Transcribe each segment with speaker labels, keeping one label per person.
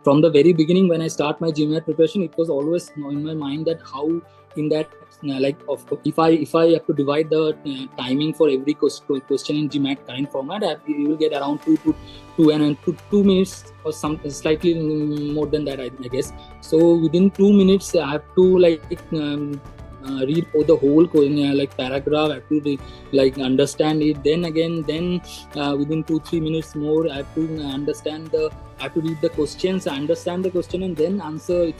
Speaker 1: from the very beginning when I start my GMAT preparation, it was always in my mind that how in that if I have to divide the timing for every question in GMAT current format, you will get around 2 minutes or some slightly more than that, I guess. So within 2 minutes, I have to read the whole paragraph. I have to understand it. Then within 2-3 minutes more, I have to I have to read the questions, understand the question, and then answer. It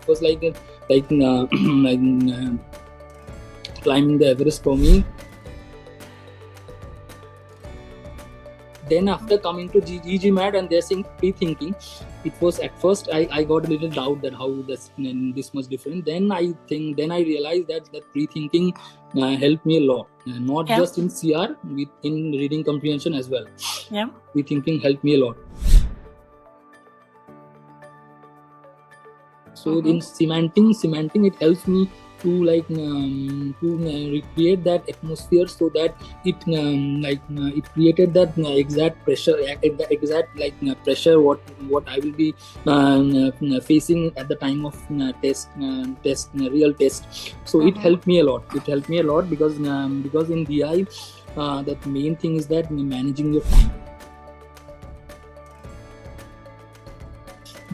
Speaker 1: was like climbing the Everest for me. Then after coming to e-GMAT and they're saying pre-thinking, it was at first I got a little doubt that how this much different. Then I realized that pre-thinking helped me a lot, not just in CR, in reading comprehension as well.
Speaker 2: Yeah,
Speaker 1: pre-thinking helped me a lot. So in cementing, it helps me to recreate that atmosphere, so that it created that exact pressure, pressure what I will be facing at the time of real test. So it helped me a lot. Because in DI, the main thing is that managing your time.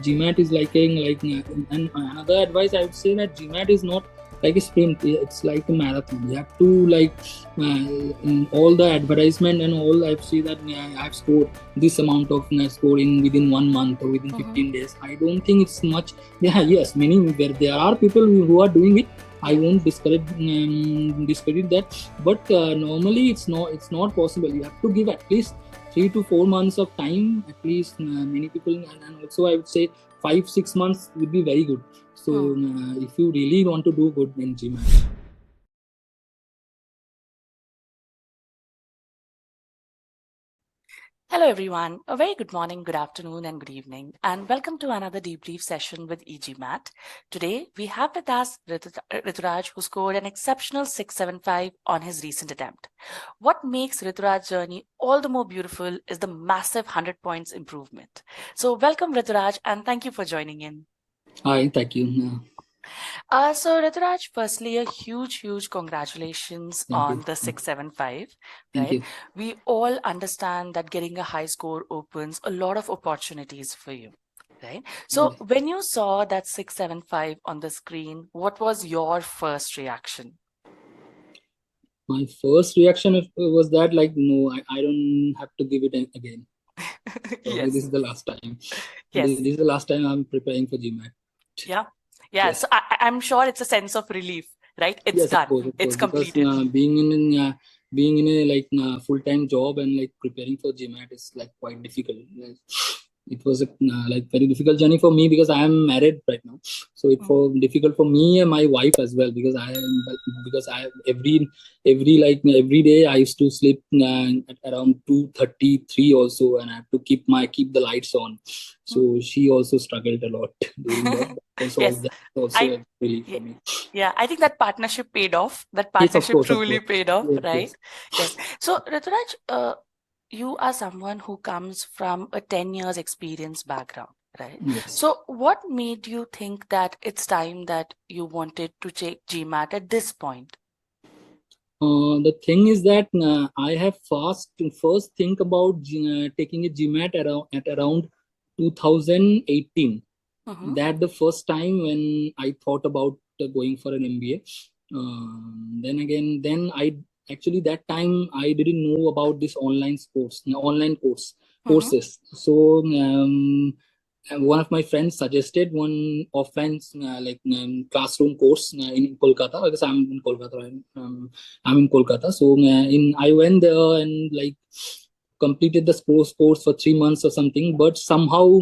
Speaker 1: GMAT is and another advice I would say that GMAT is not like a sprint, it's like a marathon. You have to in all the advertisement and all, I've seen that I've scored this amount of scoring within 1 month or within 15 days. I don't think it's much. Yes, there are people who are doing it. I won't discourage that, but normally it's not possible. You have to give at least 3 to 4 months of time, at least. Many people, and also I would say 5-6 months would be very good. So if you really want to do good in GMAT.
Speaker 2: Hello everyone, a very good morning, good afternoon and good evening, and welcome to another debrief session with e-GMAT. Today we have with us Rituraj, who scored an exceptional 675 on his recent attempt. What makes Rituraj's journey all the more beautiful is the massive 100 points improvement. So welcome Rituraj, and thank you for joining in.
Speaker 1: Hi, thank you.
Speaker 2: So Rituraj, firstly, a huge congratulations on the 675.
Speaker 1: Thank you.
Speaker 2: We all understand that getting a high score opens a lot of opportunities for you, right? So when you saw that 675 on the screen, what was your first reaction?
Speaker 1: My first reaction was that no, I don't have to give it again.
Speaker 2: Yes.
Speaker 1: This is the last time.
Speaker 2: Yes.
Speaker 1: This is the last time I'm preparing for GMAT.
Speaker 2: Yeah. Yes. So I'm sure it's a sense of relief, right? It's done. Of course. It's completed.
Speaker 1: Because being in a full-time job and preparing for GMAT is quite difficult. It was a very difficult journey for me because I am married right now. So it's difficult for me and my wife as well, because I every day I used to sleep at around 2:33 also, and I have to keep the lights on. So she also struggled a lot during that. So
Speaker 2: yes.
Speaker 1: that's also a relief for me.
Speaker 2: Yeah, I think that partnership paid off. That partnership truly paid off, right? Yes. So Rituraj, you are someone who comes from a 10 years experience background, right?
Speaker 1: Yes.
Speaker 2: So what made you think that it's time that you wanted to take GMAT at this point?
Speaker 1: The thing is that I have first think about taking a GMAT at around 2018. That the first time when I thought about going for an MBA. Then I actually that time I didn't know about this online courses. So one of my friends suggested one offline classroom course in Kolkata, because I'm in Kolkata. So I went there and completed the course for 3 months or something, but somehow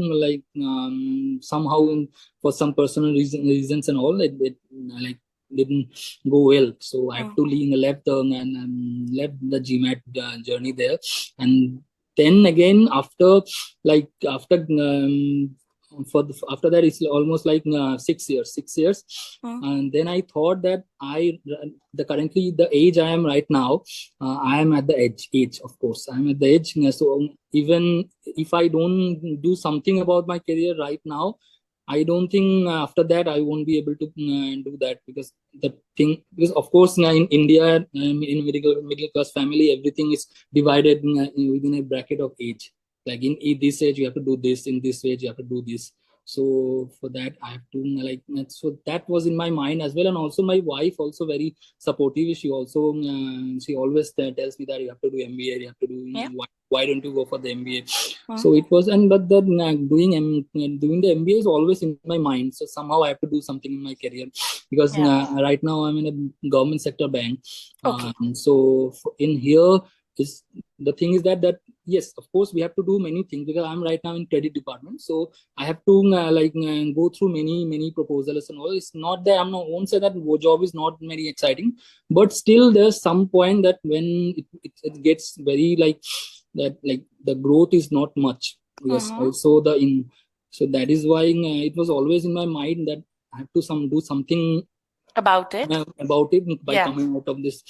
Speaker 1: for some personal reasons and all, it didn't go well. So I have to left the GMAT journey there. And then again, after after that it's almost like 6 years.
Speaker 2: Mm.
Speaker 1: And then I thought that currently the age I am right now, I am at the age, of course I'm at the edge. So even if I don't do something about my career right now, I don't think after that I won't be able to do that, because of course in India, in middle class family, everything is divided within a bracket of age. Like in this age you have to do this, in this age you have to do this. So for that I have to so that was in my mind as well. And also my wife also very supportive. She also she always tells me that you have to do MBA, you have to do,
Speaker 2: Yeah.
Speaker 1: why don't you go for the MBA? So it was, and but the doing the MBA is always in my mind. So somehow I have to do something in my career, because
Speaker 2: Yeah.
Speaker 1: right now I'm in a government sector bank.
Speaker 2: Okay.
Speaker 1: So in here is the thing is that yes, of course we have to do many things, because I'm right now in credit department. So I have to go through many proposals and all. It's not that I'm not won't say that job is not very exciting, but still there's some point that when it gets very that the growth is not much, because also so that is why it was always in my mind that I have to do something
Speaker 2: About it.
Speaker 1: about it by coming out of this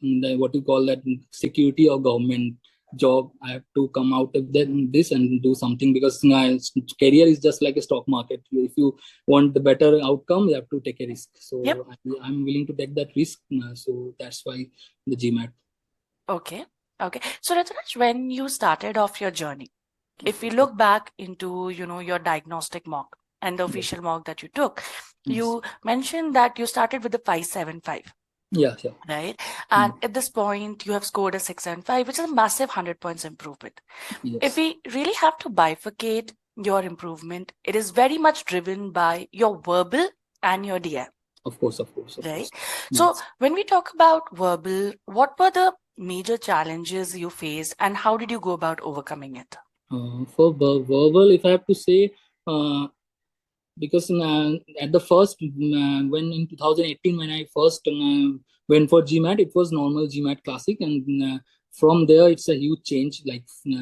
Speaker 1: what you call that security or government job. I have to come out of this and do something, because career is just like a stock market. If you want the better outcome, you have to take a risk. So
Speaker 2: Yep.
Speaker 1: I'm willing to take that risk. So that's why the GMAT.
Speaker 2: Okay. So Rituraj, when you started off your journey, if we look back into, your diagnostic mock and the official mock that you took, you mentioned that you started with the 575.
Speaker 1: Yeah.
Speaker 2: Right. And at this point, you have scored a 675, which is a massive 100 points improvement.
Speaker 1: Yes.
Speaker 2: If we really have to bifurcate your improvement, it is very much driven by your verbal and your DM.
Speaker 1: Of course.
Speaker 2: Right. So when we talk about verbal, what were the major challenges you faced and how did you go about overcoming it?
Speaker 1: For verbal, if I have to say, because at the first, when in 2018, when I first went for GMAT, it was normal GMAT Classic, and from there it's a huge change.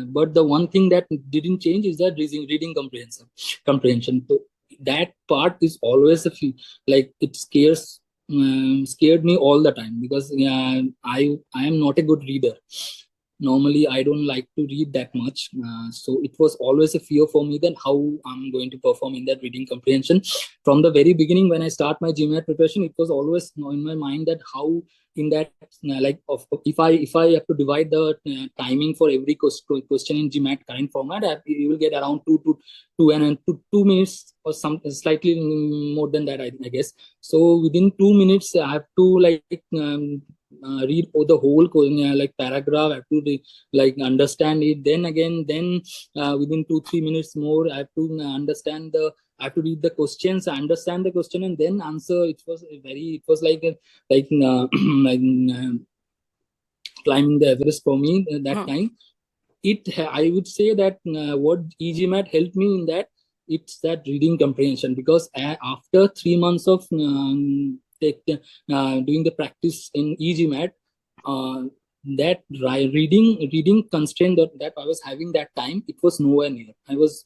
Speaker 1: But the one thing that didn't change is that reading comprehension. So that part is always it scared me all the time, because I am not a good reader. Normally I don't like to read that much, so it was always a fear for me that how I'm going to perform in that reading comprehension. From the very beginning, when I start my GMAT preparation, it was always in my mind that how in that if I have to divide the timing for every question in GMAT current format, you will get around 2 minutes or some slightly more than that, I guess. So within 2 minutes I have to read the whole paragraph. I have to understand it. Then within 2-3 minutes more, I have to I have to read the questions, understand the question, and then answer. It was climbing the Everest for me that time. I would say that what e-GMAT helped me in that, it's that reading comprehension, because after 3 months of doing the practice in e-GMAT, that reading constraint that I was having that time, it was nowhere near. I was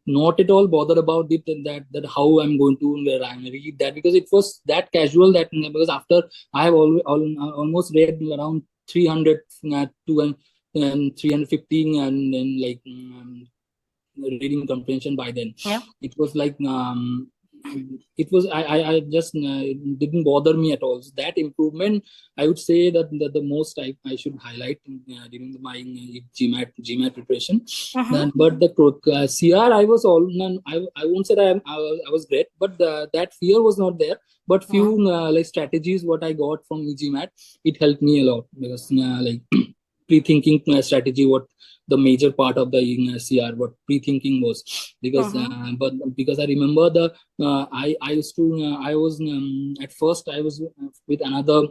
Speaker 1: not at all bothered about it, that how I'm going to read that, because it was that casual, that because after I have almost read around 300 to 315 and then reading comprehension by then. It was it was I just it didn't bother me at all. So that improvement, I would say that the most I should highlight during my GMAT preparation. But the CR, I was I won't say that I was great, but that fear was not there. But few strategies what I got from e-GMAT, it helped me a lot, because pre-thinking strategy, what the major part of the CR, what pre-thinking was, because but because I remember I used to I was at first I was with another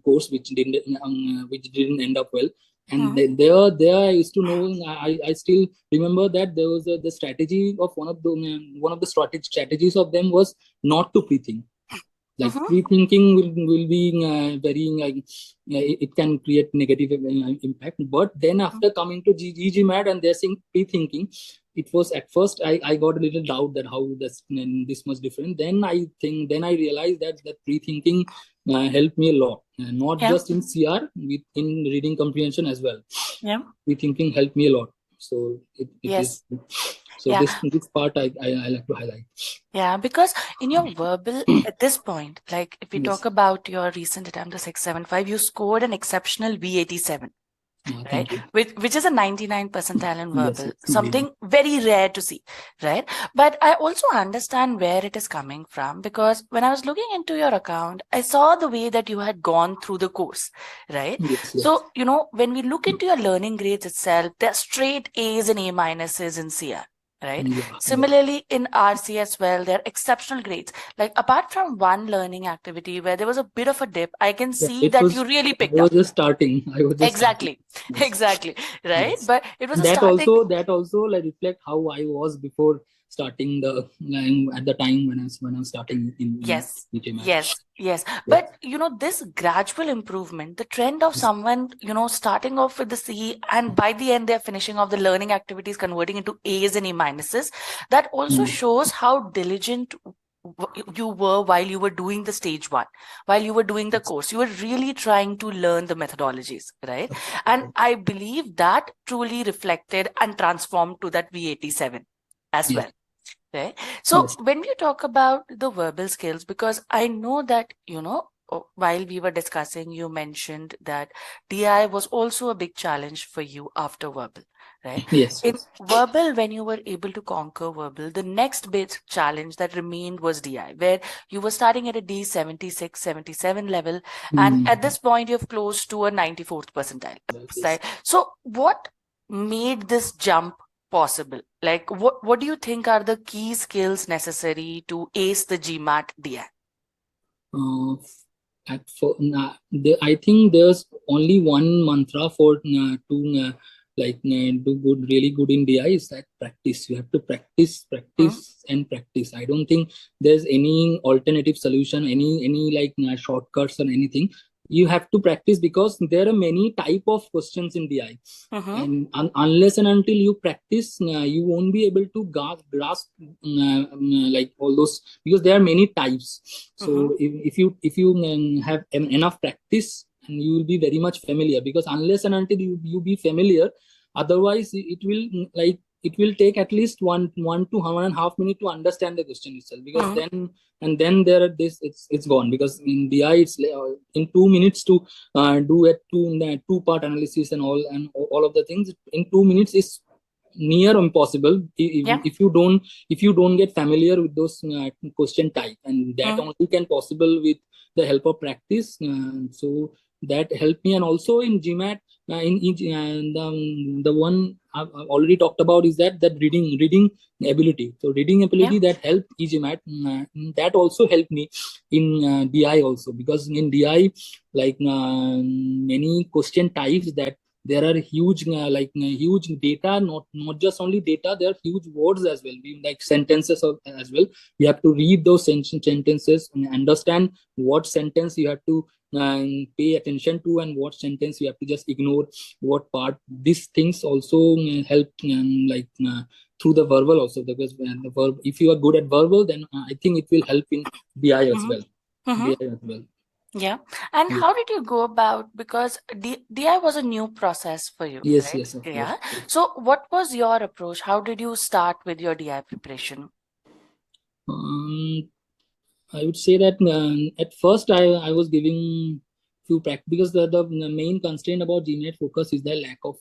Speaker 1: course which didn't end up well, and there I used to know, I still remember that there was the strategy of one of the strategies of them was not to pre-think. Pre-thinking will be very it can create negative impact. But then after coming to e-GMAT and they're saying pre-thinking, it was at first I got a little doubt that how this much different. Then I realized that pre-thinking helped me a lot, not
Speaker 2: Yeah.
Speaker 1: just in CR, in reading comprehension as well.
Speaker 2: Yeah.
Speaker 1: Pre-thinking helped me a lot. So it is.
Speaker 2: Yes.
Speaker 1: So
Speaker 2: Yeah.
Speaker 1: this part I like to highlight.
Speaker 2: Yeah, because in your verbal at this point, like if we
Speaker 1: Yes.
Speaker 2: talk about your recent attempt, the 675, you scored an exceptional V87, right?
Speaker 1: Thank you.
Speaker 2: Which is a 99 percentile in verbal,
Speaker 1: Yes.
Speaker 2: something very rare to see, right? But I also understand where it is coming from, because when I was looking into your account, I saw the way that you had gone through the course, right?
Speaker 1: Yes.
Speaker 2: So, when we look into your learning grades itself, they're straight A's and A minuses in CR. Right.
Speaker 1: Yeah.
Speaker 2: Similarly, in RC as well, they're exceptional grades. Like apart from one learning activity where there was a bit of a dip, I can see
Speaker 1: It
Speaker 2: that
Speaker 1: was.
Speaker 2: you really
Speaker 1: I
Speaker 2: picked
Speaker 1: was
Speaker 2: up.
Speaker 1: just starting.
Speaker 2: Exactly.
Speaker 1: Yes.
Speaker 2: Exactly. Right.
Speaker 1: Yes.
Speaker 2: But it was a
Speaker 1: That
Speaker 2: starting.
Speaker 1: also like reflect how I was before starting the at the time when I was starting in
Speaker 2: Yes.
Speaker 1: e-GMAT.
Speaker 2: Yes. Yes.
Speaker 1: Yes.
Speaker 2: But, this gradual improvement, the trend of someone, starting off with the C and by the end, they're finishing off the learning activities, converting into A's and A minuses. That also shows how diligent you were while you were doing the stage one, while you were doing the course. You were really trying to learn the methodologies, right? And I believe that truly reflected and transformed to that V87 as well. Okay. So
Speaker 1: Yes.
Speaker 2: when we talk about the verbal skills, because I know that, while we were discussing, you mentioned that DI was also a big challenge for you after verbal, right?
Speaker 1: Yes.
Speaker 2: In verbal, when you were able to conquer verbal, the next big challenge that remained was DI, where you were starting at a D76, 77 level. And at this point, you've close to a 94th percentile.
Speaker 1: Yes.
Speaker 2: So what made this jump possible? Like, what do you think are the key skills necessary to ace the GMAT DI?
Speaker 1: I think there's only one mantra for to do good, really good in DI is that practice. You have to practice, and practice. I don't think there's any alternative solution, any shortcuts or anything. You have to practice because there are many type of questions in DI, and unless and until you practice, you won't be able to grasp like all those, because there are many types. So if you have enough practice, and you will be very much familiar, because unless and until you be familiar, otherwise it will take at least one to 1.5 minutes to understand the question itself, because then there are this it's gone, because in DI it's in 2 minutes to do a two part analysis and all of the things in 2 minutes is near impossible if you don't get familiar with those question type, and that only can possible with the help of practice. So that helped me. And also in GMAT, the one I've already talked about is that reading ability. So reading ability that helped e-GMAT, that also helped me in DI also, because in DI many question types that there are huge huge data, not just only data, there are huge words as well, like sentences as well. You have to read those sentences and understand what sentence you have to pay attention to, and what sentence you have to just ignore, what part. These things also help through the verbal also, because the verb, if you are good at verbal, then I think it will help in DI as well. DI as well.
Speaker 2: Yeah. And how did you go about, because DI was a new process for you,
Speaker 1: Yes,
Speaker 2: right?
Speaker 1: yes, of course.
Speaker 2: Yeah. So what was your approach? How did you start with your DI preparation?
Speaker 1: I would say that at first I was giving few practice, because the main constraint about GMAT focus is the lack of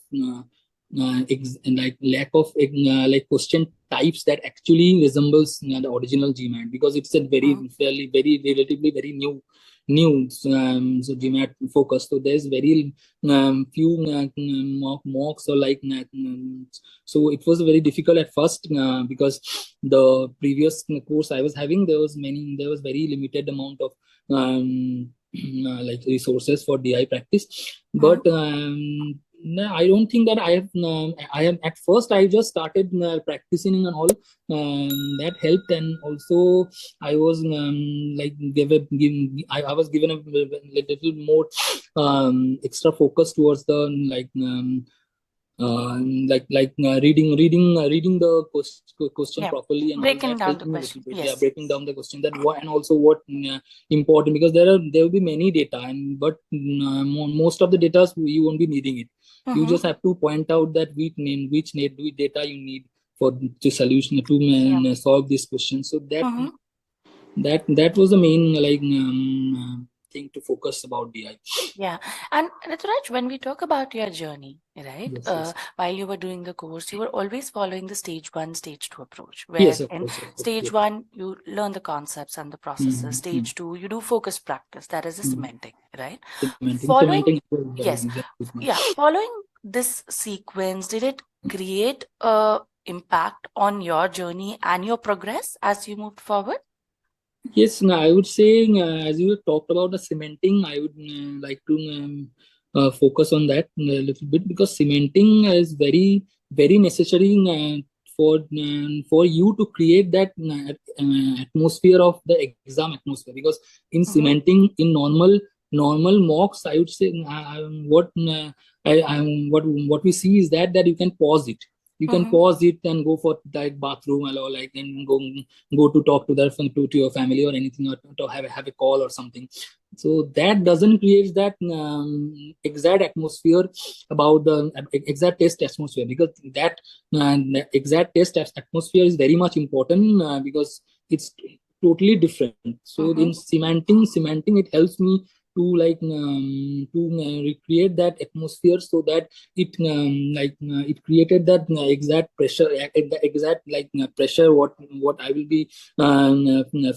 Speaker 1: like question types that actually resembles the original GMAT, because it's a very relatively very new so GMAT focus. So there's very few mocks or so it was very difficult at first, because the previous course I was having, there was very limited amount of like resources for DI practice. But no, I don't think that I am at first I just started practicing and all, that helped. And also I was I was given a little more extra focus towards the reading the question
Speaker 2: Yeah.
Speaker 1: properly and all
Speaker 2: Breaking
Speaker 1: that
Speaker 2: down
Speaker 1: helped
Speaker 2: the
Speaker 1: me a little
Speaker 2: question.
Speaker 1: bit. Yeah,
Speaker 2: Yes.
Speaker 1: breaking down the question, that what, and also what important, because there will be many data, and but most of the data you won't be needing it. You
Speaker 2: Mm-hmm.
Speaker 1: just have to point out that which data you need for the solution to
Speaker 2: Yeah.
Speaker 1: solve this question. So
Speaker 2: Mm-hmm.
Speaker 1: that was the main thing to focus about DI.
Speaker 2: Yeah. And Rituraj, when we talk about your journey, right,
Speaker 1: Yes, yes,
Speaker 2: while you were doing the course, you were always following the stage one, stage two approach, where
Speaker 1: yes, of
Speaker 2: in
Speaker 1: course, of course.
Speaker 2: stage
Speaker 1: Yeah.
Speaker 2: one, you learn the concepts and the processes.
Speaker 1: Mm-hmm.
Speaker 2: Stage two, you do focus practice, that is the
Speaker 1: Mm-hmm.
Speaker 2: cementing, right?
Speaker 1: Cementing
Speaker 2: Following,
Speaker 1: was
Speaker 2: yes,
Speaker 1: very good one.
Speaker 2: yeah, following this sequence, did it create a impact on your journey and your progress as you moved forward?
Speaker 1: Yes, no, I would say, as you talked about the cementing, I would like to focus on that a little bit, because cementing is very necessary for you to create that atmosphere of the exam atmosphere. Because in
Speaker 2: Mm-hmm.
Speaker 1: cementing, in normal mocks, I would say what we see is that you can pause it. You can
Speaker 2: Mm-hmm.
Speaker 1: pause it and go for like bathroom or like, and go to talk to to your family or anything, or to have a call or something. So that doesn't create that exact atmosphere about the exact test atmosphere, because that exact test atmosphere is very much important, because it's totally different. So in
Speaker 2: Mm-hmm.
Speaker 1: cementing it helps me to recreate that atmosphere, so that it created that exact pressure, the exact pressure what I will be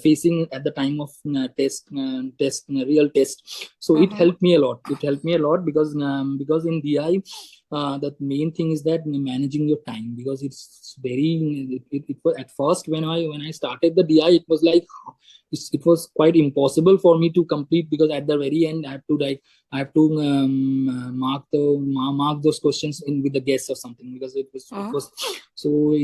Speaker 1: facing at the time of real test. So it
Speaker 2: Mm-hmm.
Speaker 1: helped me a lot. It helped me a lot, because in DI, the main thing is that managing your time, because it's it was at first when I started the DI, it was like it was quite impossible for me to complete, because at the very end I have to mark those questions in with the guess or something, because it
Speaker 2: Mm-hmm.
Speaker 1: was so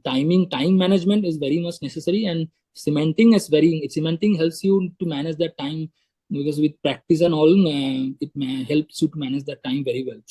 Speaker 1: time management is very much necessary, and cementing helps you to manage that time, because with practice and all, helps you to manage that time very well.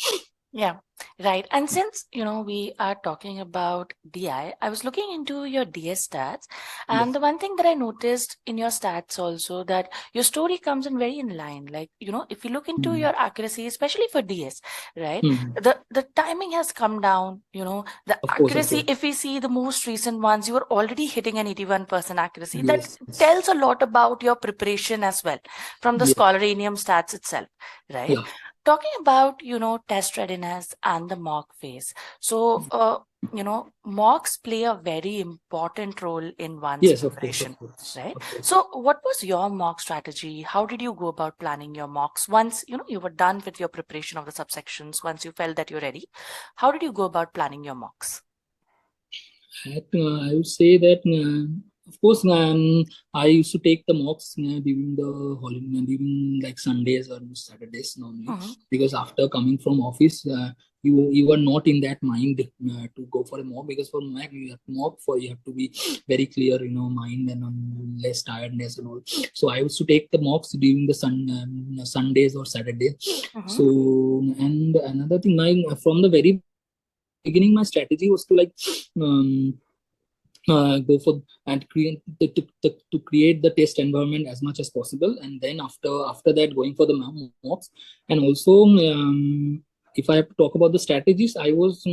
Speaker 2: Yeah, right. And since, we are talking about DI, I was looking into your DS stats. And
Speaker 1: Yes.
Speaker 2: the one thing that I noticed in your stats also, that your story comes in very in line. Like, if you look into
Speaker 1: Mm.
Speaker 2: your accuracy, especially for DS, right?
Speaker 1: Mm.
Speaker 2: The timing has come down, the
Speaker 1: Of course, of
Speaker 2: accuracy,
Speaker 1: course.
Speaker 2: if we see the most recent ones, you are already hitting an 81% accuracy. That
Speaker 1: Yes, yes.
Speaker 2: tells a lot about your preparation as well from the
Speaker 1: Yes.
Speaker 2: Scholarinium stats itself, right?
Speaker 1: Yeah.
Speaker 2: Talking about, test readiness and the mock phase. So, mocks play a very important role in one's
Speaker 1: Yes, of course,
Speaker 2: preparation,
Speaker 1: of course,
Speaker 2: right?
Speaker 1: of course.
Speaker 2: So, what was your mock strategy? How did you go about planning your mocks once, you were done with your preparation of the subsections, once you felt that you're ready? How did you go about planning your mocks?
Speaker 1: I would say that, of course, I used to take the mocks during the holiday, during like Sundays or Saturdays normally,
Speaker 2: Mm-hmm.
Speaker 1: because after coming from office, you are not in that mind to go for a mock, because for mock you have to be very clear, mind, and less tiredness and all. So I used to take the mocks during the Sundays or Saturdays.
Speaker 2: Mm-hmm.
Speaker 1: So, and another thing, from the very beginning, my strategy was to go for and to create the test environment as much as possible, and then after that going for the mocks. And also, if I have to talk about the strategies, I was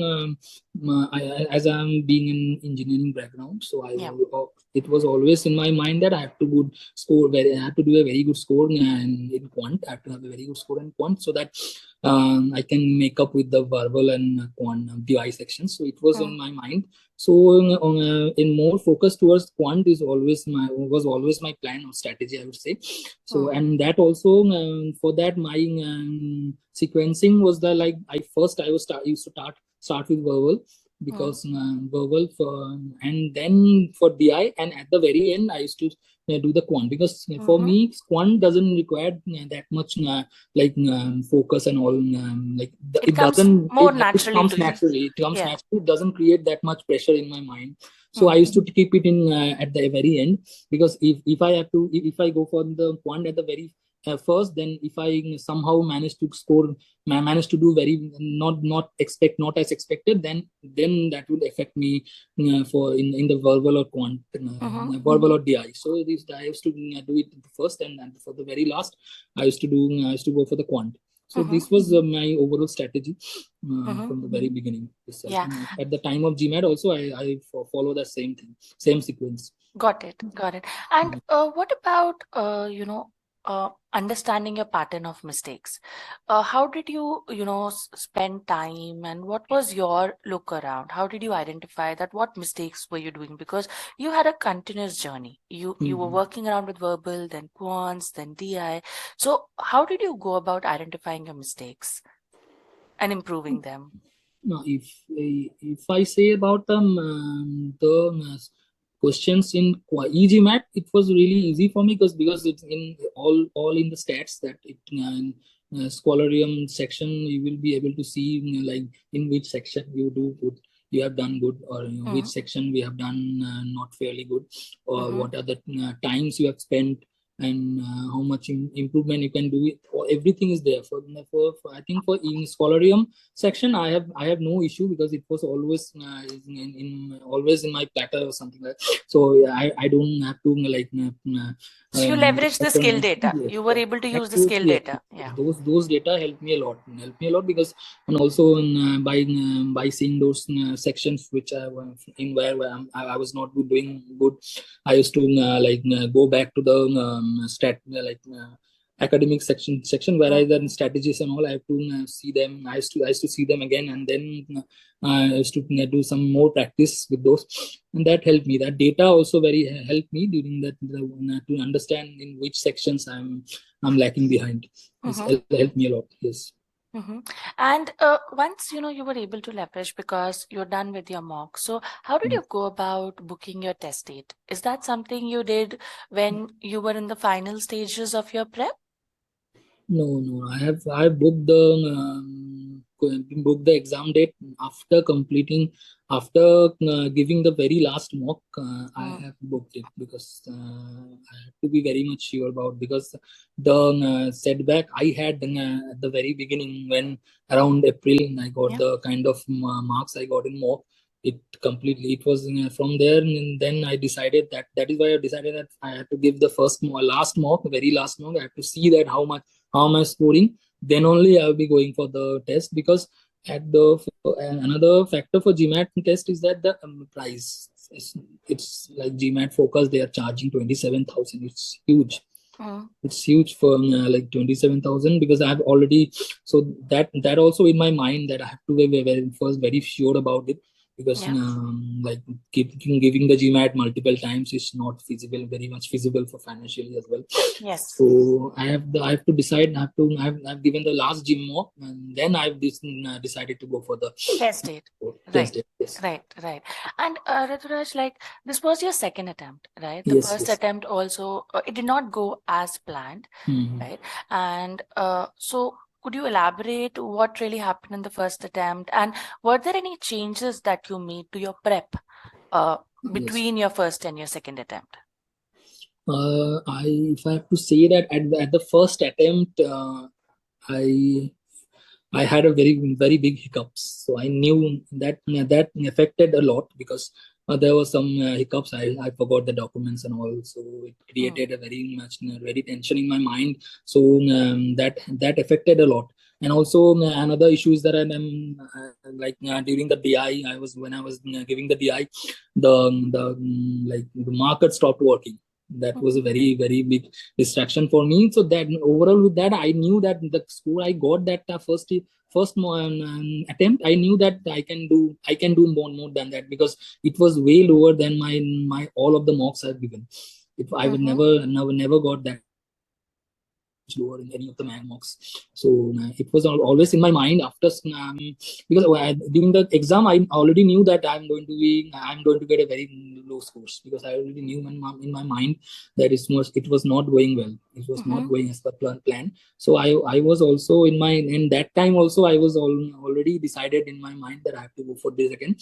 Speaker 1: as I'm being in engineering background, so
Speaker 2: Yeah.
Speaker 1: it was always in my mind that I have to good score very I have to do a very good score in quant. I have to have a very good score in quant, so that I can make up with the verbal and quant BI sections. So it was
Speaker 2: Mm-hmm.
Speaker 1: in my mind. So in more focus towards quant is always my plan or strategy, I would say. So, and that also, for that my sequencing was the like I used to start with verbal,
Speaker 2: Mm-hmm.
Speaker 1: because verbal for, and then for DI, and at the very end I used to do the quant, because for
Speaker 2: Mm-hmm.
Speaker 1: me quant doesn't require that much focus and all,
Speaker 2: It
Speaker 1: it
Speaker 2: comes
Speaker 1: doesn't
Speaker 2: more naturally to
Speaker 1: comes
Speaker 2: you.
Speaker 1: naturally. It comes
Speaker 2: Yeah.
Speaker 1: naturally. It doesn't create that much pressure in my mind. So I
Speaker 2: Mm-hmm.
Speaker 1: used to keep it in at the very end, because if I have to if I go for the quant at the very first, then if I somehow manage to do very not as expected, then that would affect me for in the verbal or verbal or DI. So these I used to do it first, and for the very last, I used to go for the quant. So this was my overall strategy from the very beginning itself.
Speaker 2: Yeah.
Speaker 1: At the time of GMAT also, I follow the same thing, same sequence.
Speaker 2: Got it. And what about understanding your pattern of mistakes? How did you spend time, and what was your look around? How did you identify that what mistakes were you doing? Because you had a continuous journey. You were working around with verbal, then quants, then DI. So how did you go about identifying your mistakes and improving them?
Speaker 1: No, if I say about the questions in e-GMAT, it was really easy for me because it's in all in the stats that it scholarium section. You will be able to see like in which section you do good, you have done good, or which section we have done not fairly good, or what are the times you have spent, and how much improvement you can do it. Everything is there for I think for in scholarium section I have no issue because it was always always in my platter or something like that. So I don't have to like
Speaker 2: so you leverage the skill data.
Speaker 1: Yes,
Speaker 2: you were able to use the skill
Speaker 1: yes.
Speaker 2: data. Yeah.
Speaker 1: Those data help me a lot because, and also by seeing those sections which I in where I was not doing good, I used to go back to the academic section where I then strategies and all I have to see them. I used to see them again, and then I used to do some more practice with those, and that helped me. That data also very helped me during that to understand in which sections I'm lacking behind. It's helped me a lot. Yes.
Speaker 2: And once you were able to leverage because you're done with your mock, so how did you go about booking your test date? Is that something you did when you were in the final stages of your prep?
Speaker 1: No. I have booked the exam date after completing, after giving the very last mock. I have booked it because I have to be very much sure about, because the setback I had at the very beginning, when around April I got the kind of marks I got in mock. It completely, it was from there, and then I decided that is why I decided that I had to give the last mock, very last mock. I have to see that how am I scoring, then only I'll be going for the test. Because at the another factor for GMAT test is that the price, it's like GMAT focus, they are charging 27,000. It's huge. It's huge for like 27,000, because I've already, so that also in my mind, that I have to be first very sure about it, because like giving the GMAT multiple times is not feasible, very much feasible for financially as well.
Speaker 2: Yes.
Speaker 1: So I have to decide. I've given the last gym mock, and then I've decided to go for the
Speaker 2: test date.
Speaker 1: Yes.
Speaker 2: Right. And Rituraj, like, this was your second attempt, right? The first attempt also, it did not go as planned, right? And so could you elaborate what really happened in the first attempt, and were there any changes that you made to your prep between your first and your second attempt?
Speaker 1: If I have to say that at the first attempt, I had a very big hiccups. So I knew that affected a lot, because there were some hiccups. I forgot the documents and all, so it created a very tension in my mind. So that affected a lot. And also another issue is that during the DI, when I was giving the DI, the market stopped working. That was a very big distraction for me. So that overall, with that, I knew that the score I got that first attempt, I knew that I can do more than that, because it was way lower than my all of the mocks I've given. If I would never got that lower in any of the mocks. So it was always in my mind after, because during the exam I already knew that I'm going to get a very low scores, because I already knew in my mind that it was not going well. It was not going as per plan. So I was also in that time also I was already decided in my mind that I have to go for this again.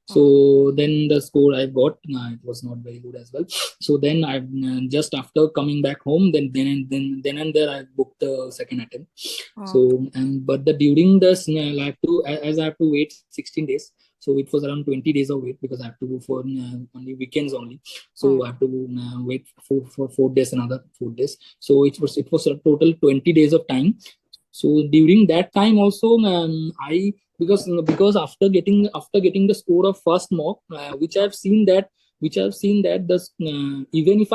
Speaker 1: So then the score I got, it was not very good as well. So then I just after coming back home, then and there I booked the second attempt. So but the during this I have to, as I have to wait 16 days. So it was around 20 days of wait because I have to go for only weekends only. So I have to wait for 4 days, another 4 days. So it was a total 20 days of time. So during that time also, I because after getting the score of first mock, which I've seen that even if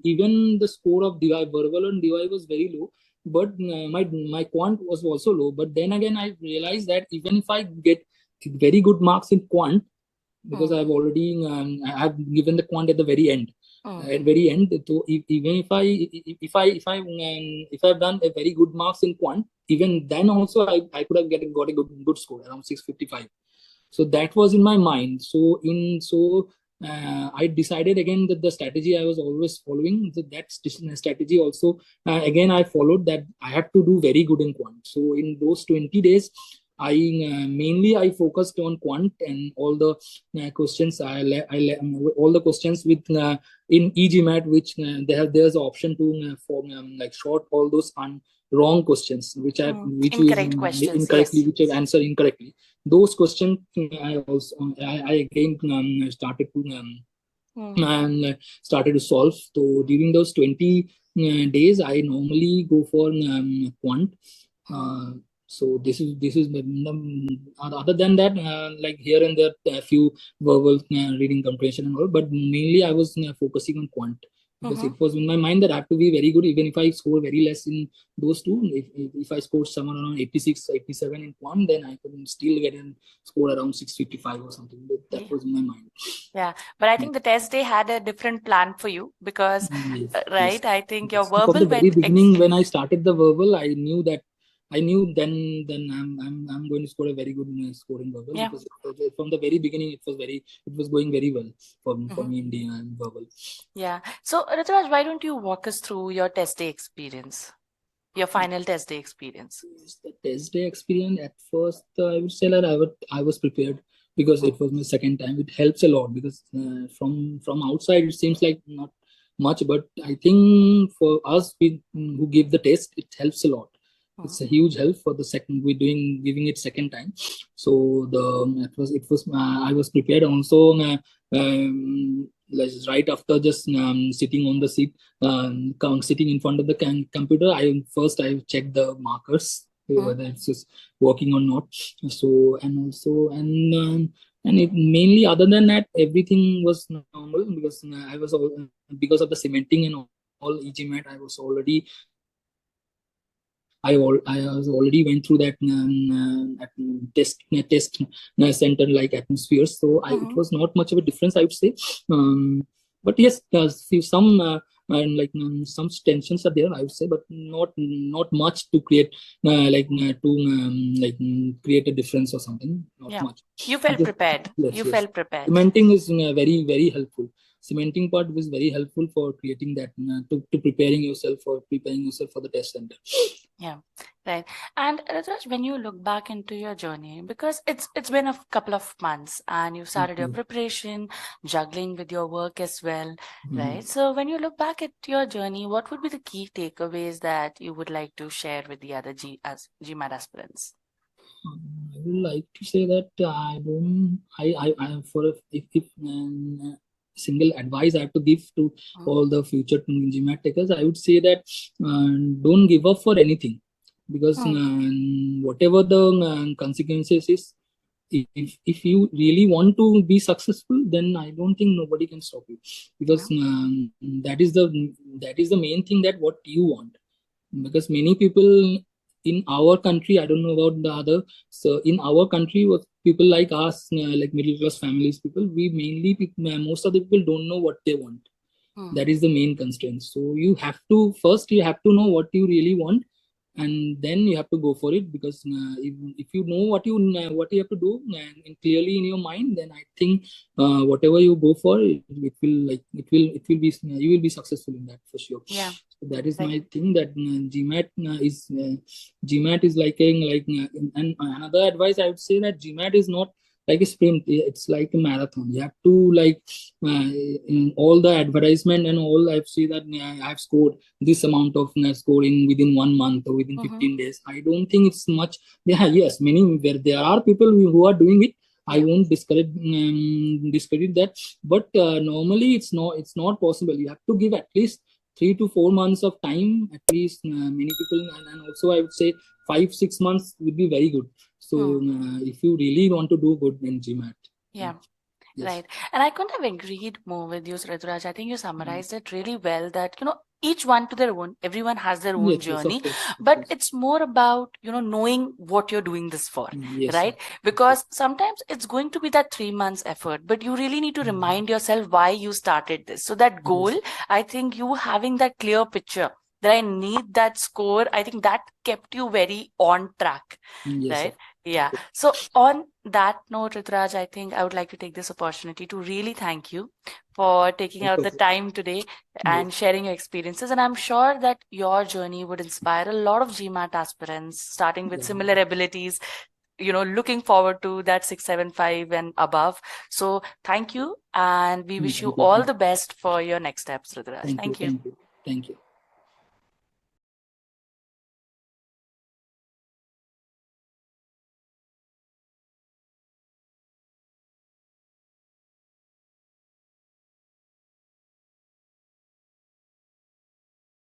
Speaker 1: even the score of DY verbal and DY was very low, but my quant was also low. But then again, I realized that even if I get very good marks in quant, because I've given the quant at the very end. At very end, so even if I've done a very good marks in quant, even then also I could have got a good score around 655. So that was in my mind. I decided again that the strategy I was always following, that strategy also, again I followed, that I have to do very good in quant. So in those 20 days, I focused on quant, and all the questions all the questions with in e-GMAT, which there's an option to like short all those wrong questions which is
Speaker 2: incorrect questions,
Speaker 1: incorrectly,
Speaker 2: yes.
Speaker 1: which I've answered incorrectly. Those questions I again started to and started to solve. So during those 20 days, I normally go for quant. So this is other than that, like here and there a few verbal reading comprehension and all, but mainly I was focusing on quant, because it was in my mind that I have to be very good even if I score very less in those two. If I scored somewhere around 86, 87 in quant, then I could still get a score around 655 or something. That was in my mind.
Speaker 2: Yeah, but I think the test day had a different plan for you, because right,
Speaker 1: yes.
Speaker 2: I think your
Speaker 1: From
Speaker 2: verbal
Speaker 1: the very
Speaker 2: went
Speaker 1: beginning, when I started the verbal, I knew then I'm going to score a very good score in verbal, because from the very beginning it was going very well for me in the verbal.
Speaker 2: Yeah. So Rituraj, why don't you walk us through your test day experience, your final test day experience?
Speaker 1: The test day experience, at first, I would say that I was prepared, because it was my second time. It helps a lot, because from outside it seems like not much, but I think for us who give the test, it helps a lot. It's a huge help for the second giving it second time. So I was prepared also. Right after just sitting on the seat, sitting in front of the computer, I checked the markers, whether it's just working or not. So and it mainly, other than that, everything was normal, because because of the cementing and all e-GMAT, I was already went through that test center like atmosphere. So it was not much of a difference, I would say. But yes, some some tensions are there, I would say, but not much to create create a difference or something. Not much.
Speaker 2: You felt prepared.
Speaker 1: Yes.
Speaker 2: Felt prepared.
Speaker 1: Cementing is very, very helpful. Cementing part was very helpful for creating that, to preparing yourself for the test center.
Speaker 2: Yeah, right. And Rituraj, when you look back into your journey, because it's been a couple of months and you started your preparation, juggling with your work as well, right? So when you look back at your journey, what would be the key takeaways that you would like to share with the other GMAT aspirants?
Speaker 1: I would like to say that if single advice I have to give to all the future GMAT takers, I would say that don't give up for anything, because whatever the consequences is, if you really want to be successful, then I don't think nobody can stop you, because that is the main thing, that what you want. Because many people in our country, I don't know about the other, so in our country, people like us, like middle class families, people, we mainly most of the people don't know what they want. That is the main constraint. So you have to know what you really want, and then you have to go for it. Because if you know what you have to do, and clearly in your mind, then I think whatever you go for, it will be, you will be successful in that for sure.
Speaker 2: Yeah.
Speaker 1: So that is my thing, that GMAT is and another advice I would say, that GMAT is not like a sprint. It's like a marathon. You have to like in all the advertisement and all. I've seen that I've scored this amount of scoring within 1 month or within 15 days. I don't think it's much. Yeah, yes, many where there are people who are doing it. I won't discredit that, but normally it's not possible. You have to give at least 3 to 4 months of time at least. Many people, and also I would say 5 6 months would be very good. So if you really want to do good in GMAT.
Speaker 2: Yeah.
Speaker 1: Yes.
Speaker 2: Right. And I couldn't have agreed more with you, Rituraj. I think you summarized it really well that, each one to their own, everyone has their own
Speaker 1: Yes,
Speaker 2: journey,
Speaker 1: of course,
Speaker 2: but
Speaker 1: course.
Speaker 2: it's more about, knowing what you're doing this for,
Speaker 1: Yes,
Speaker 2: right? Because sometimes it's going to be that 3 months effort, but you really need to remind yourself why you started this. So that goal,
Speaker 1: yes.
Speaker 2: I think you having that clear picture that I need that score, I think that kept you very on track,
Speaker 1: Yes,
Speaker 2: right? Yeah. So on that note, Rituraj, I think I would like to take this opportunity to really thank you for taking out the time today and sharing your experiences. And I'm sure that your journey would inspire a lot of GMAT aspirants starting with similar abilities, looking forward to that 675 and above. So thank you. And we wish you all the best for your next steps, Rituraj. Thank you.
Speaker 1: Thank you.